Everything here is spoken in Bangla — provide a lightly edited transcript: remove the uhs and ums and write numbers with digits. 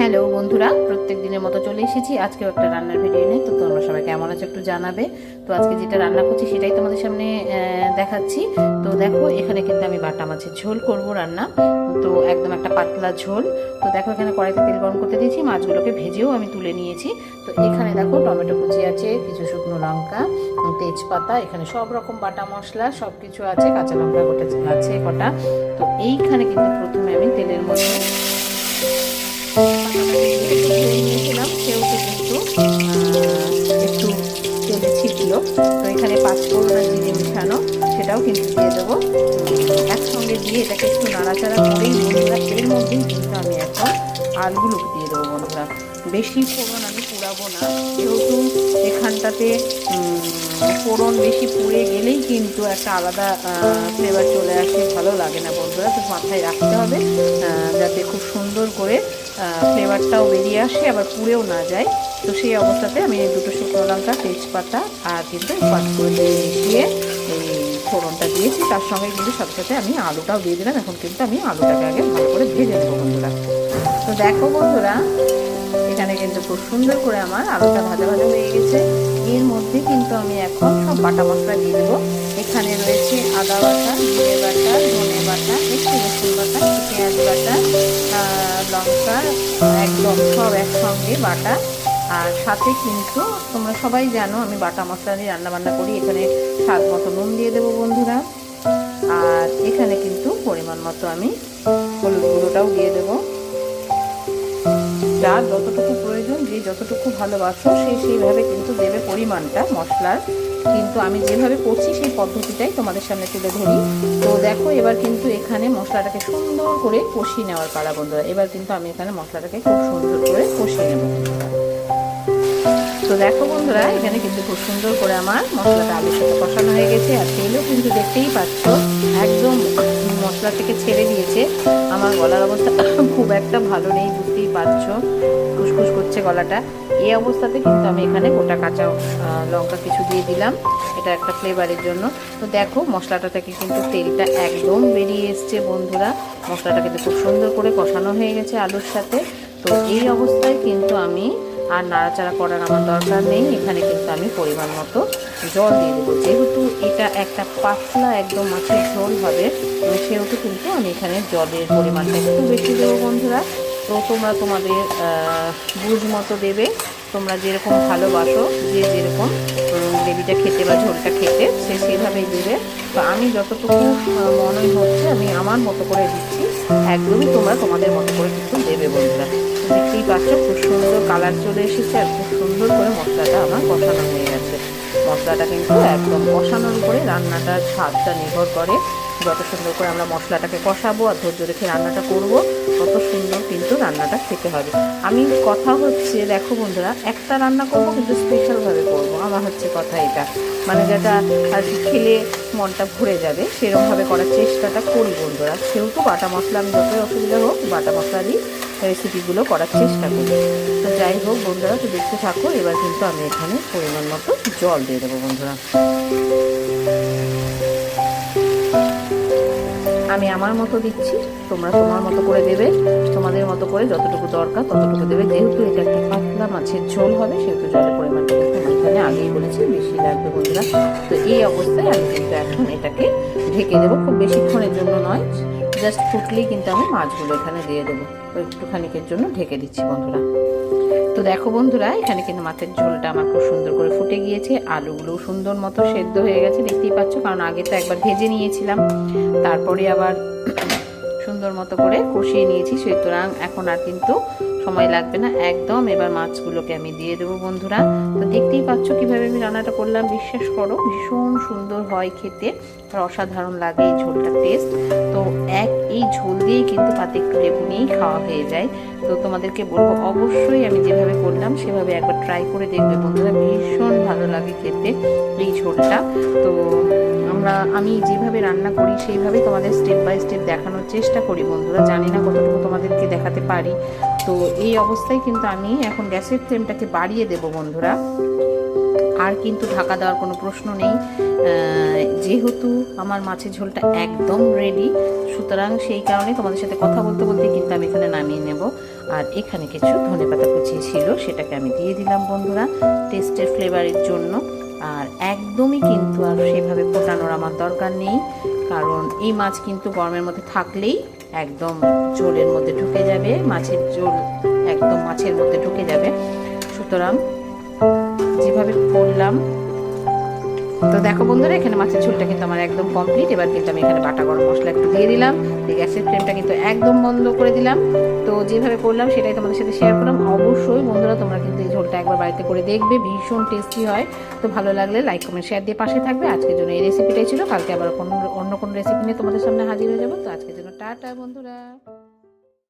হ্যালো বন্ধুরা, প্রত্যেক দিনের মতো চলে এসেছি আজকেও একটা রান্নার ভিডিও নিয়ে। তো তোমরা সবাই কেমন আছো একটু জানাবে। তো আজকে যেটা রান্না করছি সেটাই তোমাদের সামনে দেখাচ্ছি। তো দেখো, এখানে কিন্তু আমি বাটা মাছের ঝোল করব রান্না। তো একদম একটা পাতলা ঝোল। তো দেখো, এখানে কড়াইতে তেল গরম করতে দিয়েছি, মাছগুলোকে ভেজেও আমি তুলে নিয়েছি। তো এখানে দেখো টমেটো কুচি আছে, কিছু শুকনো লঙ্কা, তেজপাতা, এখানে সব রকম বাটা মশলা সব কিছু আছে, কাঁচা লঙ্কা গোটা আছে কটা। তো এইখানে কিন্তু প্রথমে আমি তেলের মধ্যে নিয়েছিলাম, সেহেতু কিন্তু একটু তেলে ছিটলো। তো এখানে পাঁচফোড়ন আর জিরে মেশানো, সেটাও কিন্তু দিয়ে দেবো একসঙ্গে। দিয়ে এটাকে একটু নাড়াচাড়া করেই বন্ধুরা এর মধ্যেই কিন্তু আমি এখন আলুগুলো দিয়ে দেবো বন্ধুরা। বেশি ফোড়ন আমি পুড়াবো না, যেহেতু এখানটাতে ফোড়ন বেশি পুড়ে গেলেই কিন্তু একটা আলাদা ফ্লেভার চলে আসে, ভালো লাগে না বন্ধুরা। তো মাথায় রাখতে হবে যাতে খুব সুন্দর করে ফ্লেভারটাও বেরিয়ে আসে, আবার পুড়েও না যায়। তো সেই অবস্থাতে আমি দুটো শুকনো লঙ্কা, তেজপাতা আর কিন্তু পাঁচফোড়ন মিশিয়ে এই ফোড়নটা দিয়েছি। তার সঙ্গে কিন্তু সাথে সাথে আমি আলুটাও দিয়ে দিলাম। এখন কিন্তু আমি আলুটাকে আগে ভালো করে ভেজে নেবো বন্ধুরা। তো দেখো বন্ধুরা, এখানে কিন্তু খুব সুন্দর করে আমার আলুটা ভাজা ভাজা হয়ে গেছে। এর মধ্যে কিন্তু আমি এখন সব বাটা মশলা দিয়ে দেবো। এখানে রয়েছে আদা বাটা, জিরে বাটা, ধনে বাটা, একটু রসুন বাটা, পেঁয়াজ বাটা, লঙ্কা, একদম সব একসঙ্গে বাটা। আর সাথে কিন্তু তোমরা সবাই জানো আমি বাটা মশলা দিয়ে রান্নাবান্না করি। এখানে স্বাদ মতো নুন দিয়ে দেবো বন্ধুরা। আর এখানে কিন্তু পরিমাণ মতো আমি হলুদ গুঁড়োটাও দিয়ে দেবো। যার যতটুকু প্রয়োজন, যে যতটুকু ভালোবাসো সেইভাবে কিন্তু দেবে পরিমাণটা মশলার। কিন্তু আমি যেভাবে করছি সেই পদ্ধতিটাই তোমাদের সামনে তুলে ধরি। তো দেখো, এবার কিন্তু এখানে মশলাটাকে সুন্দর করে কষিয়ে নেওয়ার পালা বন্ধুরা। এবার কিন্তু আমি এখানে মশলাটাকে খুব সুন্দর করে কষিয়ে নেব। তো দেখো বন্ধুরা, এখানে কিন্তু খুব সুন্দর করে আমার মশলাটা আলুর সাথে কষানো হয়ে গেছে। আর তেলও কিন্তু দেখতেই পাচ্ছ একদম মশলা থেকে ছেড়ে দিয়েছে। আমার গলার অবস্থা খুব একটা ভালো নেই, বুঝতেই পারছো, খুসখুস করছে গলাটা। এই অবস্থাতে কিন্তু আমি এখানে গোটা কাঁচা লঙ্কা কিছু দিয়ে দিলাম, এটা একটা ফ্লেভারের জন্য। তো দেখো মশলাটা থেকে কিন্তু তেলটা একদম বেরিয়ে এসছে বন্ধুরা। মশলাটা কিন্তু খুব সুন্দর করে কষানো হয়ে গেছে আলুর সাথে। তো এই অবস্থায় কিন্তু আমি আর নাড়াচাড়া করার আমার দরকার নেই। এখানে কিন্তু আমি পরিমাণ মতো জল দিয়ে দেবো। যেহেতু এটা একটা পাতলা একদম মাছের ঝোল হবে, সেহেতু কিন্তু আমি এখানে জলের পরিমাণটা একটু বেশি দেবো বন্ধুরা। তো তোমরা তোমাদের বুঝ মতো দেবে, তোমরা যেরকম ভালোবাসো, যে যেরকম গ্রেভিটা খেতে বা ঝোলটা খেতে সে সেইভাবেই দেবে। তো আমি যতটুকু মনে হচ্ছে আমি আমার মতো করে দিচ্ছি, একদমই তোমরা তোমাদের মতো করে কিন্তু দেবে বন্ধুরা। দেখতেই পাচ্ছ খুব সুন্দর কালার চলে এসেছে, আর খুব সুন্দর করে মশলাটা আমার কষানো হয়ে গেছে। মশলাটা কিন্তু একদম কষানোর উপরে রান্নাটার স্বাদটা নির্ভর করে। যত সুন্দর করে আমরা মশলাটাকে কষাবো আর ধৈর্য রেখে রান্নাটা করব, তত সুন্দর কিন্তু রান্নাটা খেতে হবে। আমি কথা হচ্ছে দেখো বন্ধুরা, একটা রান্না করবো কিন্তু স্পেশালভাবে করবো, আমার হচ্ছে কথা এটা, মানে যেটা আর কি খেলে মনটা ভরে যাবে সেরকমভাবে করার চেষ্টাটা করি বন্ধুরা। সেহেতু বাটা মশলা আমি যতই অসুবিধা হোক বাটা মশলা দিই রেসিপিগুলো করার চেষ্টা করি। তো যাই হোক বন্ধুরা, তো দেখতে থাকো। এবার কিন্তু আমি এখানে পরিমাণ মতো জল দিয়ে দেবো বন্ধুরা। আমি আমার মতো দিচ্ছি, তোমরা তোমার মতো করে দেবে, তোমাদের মতো করে যতটুকু দরকার ততটুকু দেবে। যেহেতু এটা একটা পাতলা মাছের ঝোল হবে, সেহেতু জলের পরিমাণটা কিন্তু আমি এখানে আগেই বলেছি বেশি লাগবে বন্ধুরা। তো এই অবস্থায় আমি কিন্তু এখন এটাকে ঢেকে দেবো, খুব বেশিক্ষণের জন্য নয়, জাস্ট ফুটলেই কিন্তু আমি মাছগুলো এখানে দিয়ে দেবো। তো একটুখানিকের জন্য ঢেকে দিচ্ছি বন্ধুরা। তো দেখো বন্ধুরা, এখানে কিন্তু মাছের ঝোলটা আমার খুব সুন্দর করে ফুটে গিয়েছে, আলুগুলোও সুন্দর মতো সেদ্ধ হয়ে গেছে, দেখতেই পাচ্ছ, কারণ আগে তো একবার ভেজে নিয়েছিলাম, তারপরে আবার সুন্দর মতো করে কষিয়ে নিয়েছি। সুতরাং এখন আর কিন্তু সময় লাগবে না একদম। এবার মাছগুলোকে আমি দিয়ে দেবো বন্ধুরা। তো দেখতেই পাচ্ছ কিভাবে আমি রান্নাটা করলাম, বিশ্বাস করো ভীষণ সুন্দর হয় খেতে, আর অসাধারণ লাগে এই ঝোলটার টেস্ট। তো এই ঝোল দিয়েই কিন্তু পাতে একটু লেবু নিয়েই খাওয়া হয়ে যায়। তো তোমাদেরকে বলবো অবশ্যই আমি যেভাবে করলাম সেভাবে একবার ট্রাই করে দেখবে বন্ধুরা, ভীষণ ভালো লাগে খেতে এই ঝোলটা। তো আমি যেভাবে রান্না করি সেইভাবে তোমাদের স্টেপ বাই স্টেপ দেখানোর চেষ্টা করি বন্ধুরা। জানি না কতটুকু তোমাদেরকে দেখাতে পারি। তো এই অবস্থায় কিন্তু আমি এখন গ্যাসের ফ্লেমটাকে বাড়িয়ে দেব বন্ধুরা। আর কিন্তু ঢাকা দেওয়ার কোনো প্রশ্ন নেই, যেহেতু আমার মাছের ঝোলটা একদম রেডি। সুতরাং সেই কারণে তোমাদের সাথে কথা বলতে বলতে কিন্তু আমি এখানে নামিয়ে নেব। আর এখানে কিছু ধনেপাতা কুচি ছিল, সেটাকে আমি দিয়ে দিলাম বন্ধুরা টেস্টের ফ্লেভারের জন্য। আর একদমই কিন্তু আর সেভাবে ফোটানোর আমার দরকার নেই, কারণ এই মাছ কিন্তু গরমের মধ্যে থাকলেই একদম ঝোলের মধ্যে ঢুকে যাবে, মাছের ঝোল একদম মাছের মধ্যে ঢুকে যাবে। সুতরাং যেভাবে করলাম, তো দেখো বন্ধুরা এখানে মাছের ঝোলটা কিন্তু আমার একদম কমপ্লিট। এবার কিন্তু আমি এখানে বাটা গরম মশলা একটু দিয়ে দিলাম, গ্যাসের ফ্লেমটা কিন্তু একদম বন্ধ করে দিলাম। তো যেভাবে করলাম সেটাই তোমাদের সাথে শেয়ার করলাম। অবশ্যই বন্ধুরা তোমরা কিন্তু এই ঝোলটা একবার বাড়িতে করে দেখবে, ভীষণ টেস্টি হয়। তো ভালো লাগলে লাইক কমেন্ট শেয়ার দিয়ে পাশে থাকবে। আজকের জন্য এই রেসিপিটাই ছিল, কালকে আবার অন্য কোনো রেসিপি নিয়ে তোমাদের সামনে হাজির হয়ে যাবো। তো আজকের জন্য টাটা বন্ধুরা।